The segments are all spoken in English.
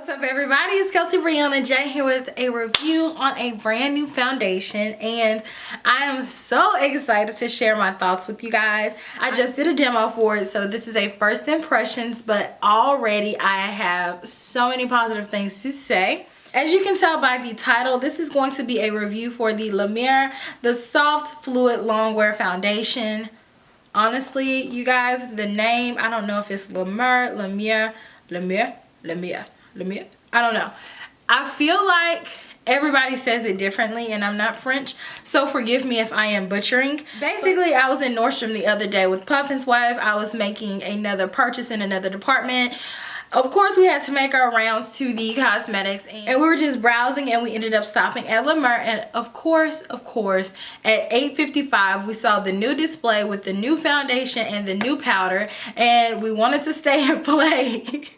What's up everybody, it's KelseeBrianaJai here with a review on a brand new foundation, and I am so excited to share my thoughts with you guys. I just did a demo for it, so this is a first impressions, but already I have so many positive things to say. As you can tell by the title, this is going to be a review for the Mer Soft Fluid Longwear Foundation. Honestly, you guys, the name, I don't know if it's Mer, I don't know. I feel like everybody says it differently, and I'm not French, so forgive me if I am butchering. Basically, I was in Nordstrom the other day with Puffin's wife. I was making another purchase in another department. Of course, we had to make our rounds to the cosmetics, and we were just browsing, and we ended up stopping at Mer. And of course, at 8:55, we saw the new display with the new foundation and the new powder, and we wanted to stay and play.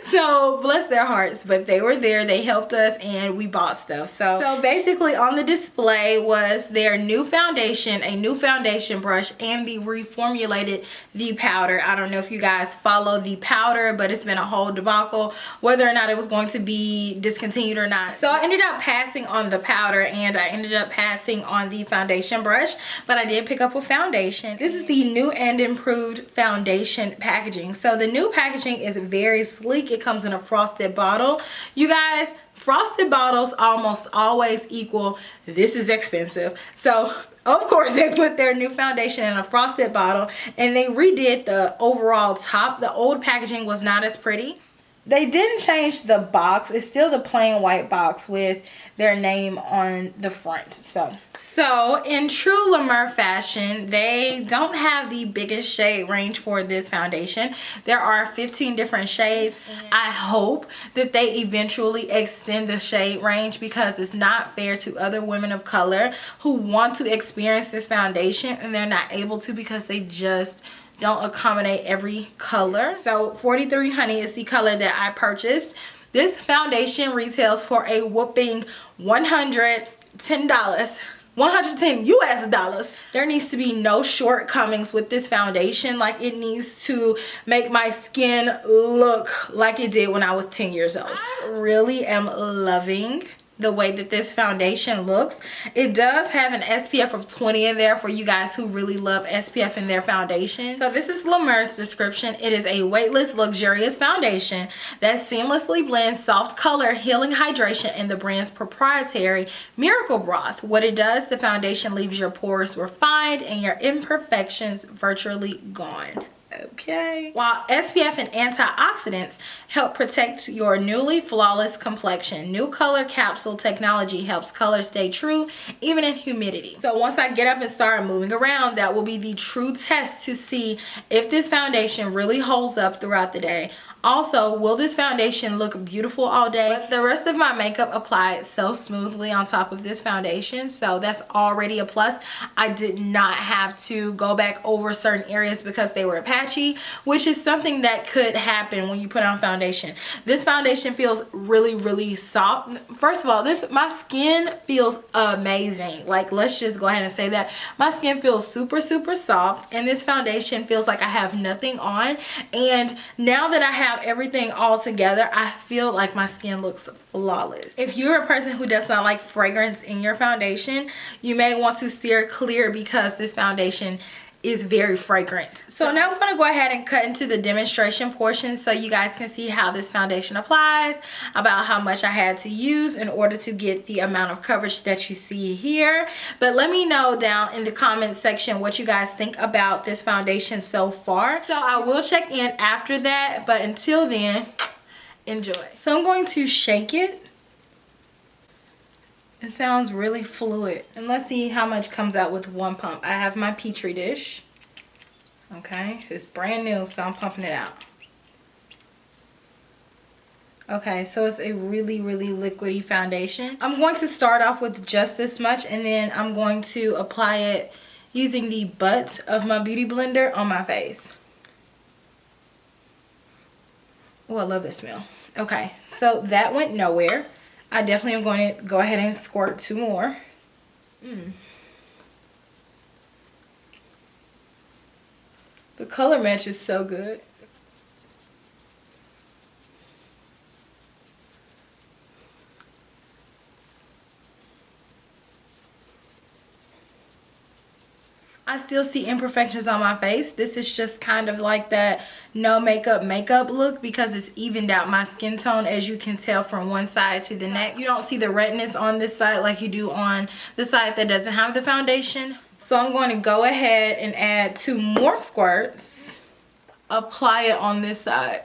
So bless their hearts, but they were there, they helped us, and we bought stuff. So basically on the display was their new foundation, a new foundation brush, and the reformulated the powder. I don't know if you guys follow the powder, but it's been a whole debacle whether or not it was going to be discontinued or not. So I ended up passing on the powder, and I ended up passing on the foundation brush, but I did pick up a foundation. This is the new and improved foundation packaging. So the new packaging is very sleek. It comes in a frosted bottle. You guys, frosted bottles almost always equal this is expensive. So of course they put their new foundation in a frosted bottle, and they redid the overall top. The old packaging was not as pretty. They didn't change the box. It's still the plain white box with their name on the front. So in true Mer fashion, they don't have the biggest shade range for this foundation. There are 15 different shades. I hope that they eventually extend the shade range, because it's not fair to other women of color who want to experience this foundation and they're not able to because they just don't accommodate every color. So 43 Honey is the color that I purchased. This foundation retails for a whooping $110. 110 US dollars. There needs to be no shortcomings with this foundation. Like, it needs to make my skin look like it did when I was 10 years old. I really am loving the way that this foundation looks. It does have an SPF of 20 in there for you guys who really love SPF in their foundation. So this is Mer's description. It is a weightless, luxurious foundation that seamlessly blends soft color, healing hydration, and the brand's proprietary miracle broth. What it does, the foundation leaves your pores refined and your imperfections virtually gone. Okay. While SPF and antioxidants help protect your newly flawless complexion, new color capsule technology helps color stay true even in humidity. So once I get up and start moving around, that will be the true test to see if this foundation really holds up throughout the day. Also, will this foundation look beautiful all day? But the rest of my makeup applied so smoothly on top of this foundation, so that's already a plus. I did not have to go back over certain areas because they were patchy, which is something that could happen when you put on foundation. This foundation feels really soft. First of all, my skin feels amazing. Like, let's just go ahead and say that. My skin feels super soft, and this foundation feels like I have nothing on. And now that I have everything all together, I feel like my skin looks flawless. If you're a person who does not like fragrance in your foundation, you may want to steer clear because this foundation is very fragrant. So now I'm going to go ahead and cut into the demonstration portion so you guys can see how this foundation applies, about how much I had to use in order to get the amount of coverage that you see here. But let me know down in the comment section what you guys think about this foundation so far. So I will check in after that, but until then, enjoy. So I'm going to shake it. It sounds really fluid. And let's see how much comes out with one pump. I have my Petri dish. Okay, it's brand new, so I'm pumping it out. Okay, so it's a really liquidy foundation. I'm going to start off with just this much, and then I'm going to apply it using the butt of my beauty blender on my face. Oh, I love that smell. Okay, so that went nowhere. I definitely am going to go ahead and squirt 2 more. The color match is so good. I still see imperfections on my face. This is just kind of like that no makeup look because it's evened out my skin tone, as you can tell from one side to the next. You don't see the redness on this side like you do on the side that doesn't have the foundation. So I'm going to go ahead and add 2 more squirts. Apply it on this side.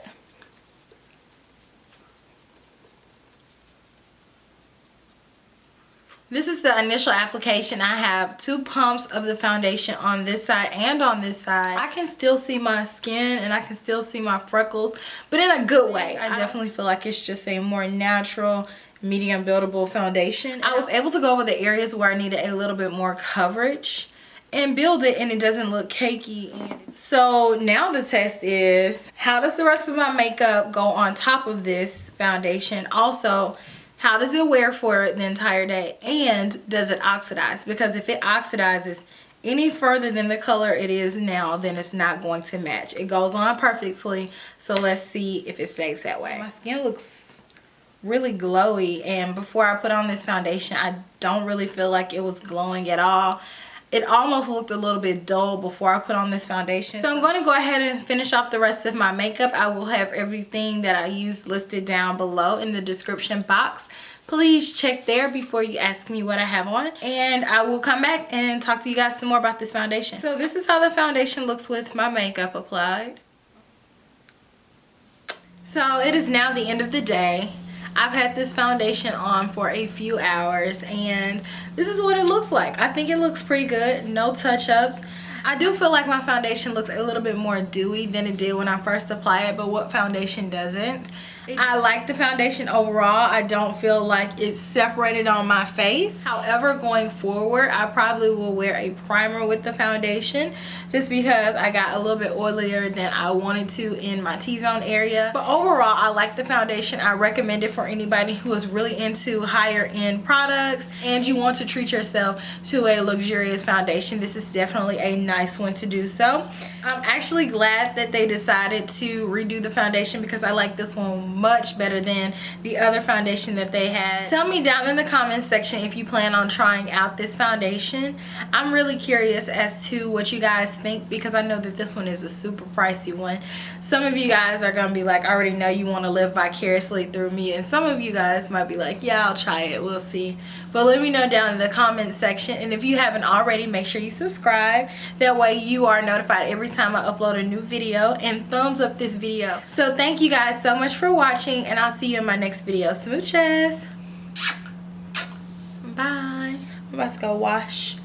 This is the initial application. I have 2 pumps of the foundation on this side and on this side. I can still see my skin and I can still see my freckles, but in a good way. I definitely feel like it's just a more natural, medium buildable foundation. I was able to go over the areas where I needed a little bit more coverage and build it, and it doesn't look cakey. So now the test is, how does the rest of my makeup go on top of this foundation? Also, how does it wear for the entire day, and does it oxidize? Because if it oxidizes any further than the color it is now, then it's not going to match. It goes on perfectly, so let's see if it stays that way. My skin looks really glowy, and before I put on this foundation, I don't really feel like it was glowing at all. It almost looked a little bit dull before I put on this foundation. So I'm going to go ahead and finish off the rest of my makeup. I will have everything that I used listed down below in the description box. Please check there before you ask me what I have on. And I will come back and talk to you guys some more about this foundation. So this is how the foundation looks with my makeup applied. So it is now the end of the day. I've had this foundation on for a few hours and this is what it looks like. I think it looks pretty good. No touch-ups. I do feel like my foundation looks a little bit more dewy than it did when I first applied it, but what foundation doesn't? I like the foundation overall. I don't feel like it's separated on my face. However, going forward, I probably will wear a primer with the foundation just because I got a little bit oilier than I wanted to in my T-zone area. But overall, I like the foundation. I recommend it for anybody who is really into higher end products and you want to treat yourself to a luxurious foundation. This is definitely a nice one to do so. I'm actually glad that they decided to redo the foundation because I like this one much better than the other foundation that they had. Tell me down in the comments section if you plan on trying out this foundation. I'm really curious as to what you guys think because I know that this one is a super pricey one. Some of you guys are gonna be like, I already know you want to live vicariously through me, and some of you guys might be like, yeah, I'll try it, we'll see. But let me know down in the comments section, and if you haven't already, make sure you subscribe. That way you are notified every time I upload a new video, and thumbs up this video. So thank you guys so much for watching, and I'll see you in my next video. Smooches. Bye. I'm about to go wash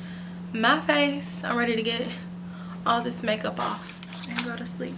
my face. I'm ready to get all this makeup off and go to sleep.